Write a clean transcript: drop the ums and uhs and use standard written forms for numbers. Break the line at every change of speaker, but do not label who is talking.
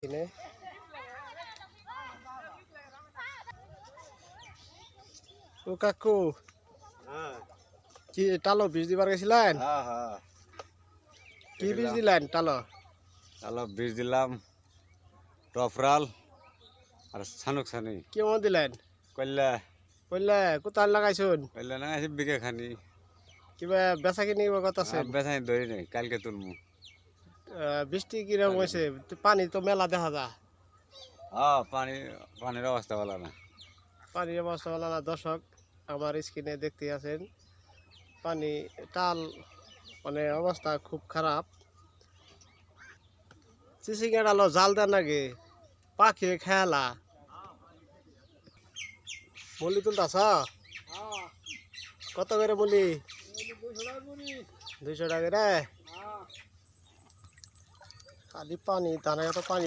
কিনে ও কাকু কি টালো বীজ দিবার গেছিলেন? কি বীজ দিলেন টালো?
টালো বীজ দিলাম টফরাল আর ছানুক ছানি
কেমন দিলেন?
কইলা
বললে কোথায় লাগাইছুন?
কইলা না আছে বিঘা খানি
কিবা বেচা কিনি কথা আছে?
বেচাই ধরি নাই কালকে তুলমু।
বৃষ্টি কিরকম হয়েছে? পানি তো মেলা দেখা যা।
পানির অবস্থা ভালো না।
পানির অবস্থা ভালো না। দর্শক আমার স্ক্রিনে দেখতে আছেন পানি টাল মানে অবস্থা খুব খারাপ। চিচিঙ্গা ডালো জাল দেন নাকি পাখি খেলা মুলি তুলতাছ? কত করে মুলি? 200 টাকা রে। খালি পানি দানা এত পানি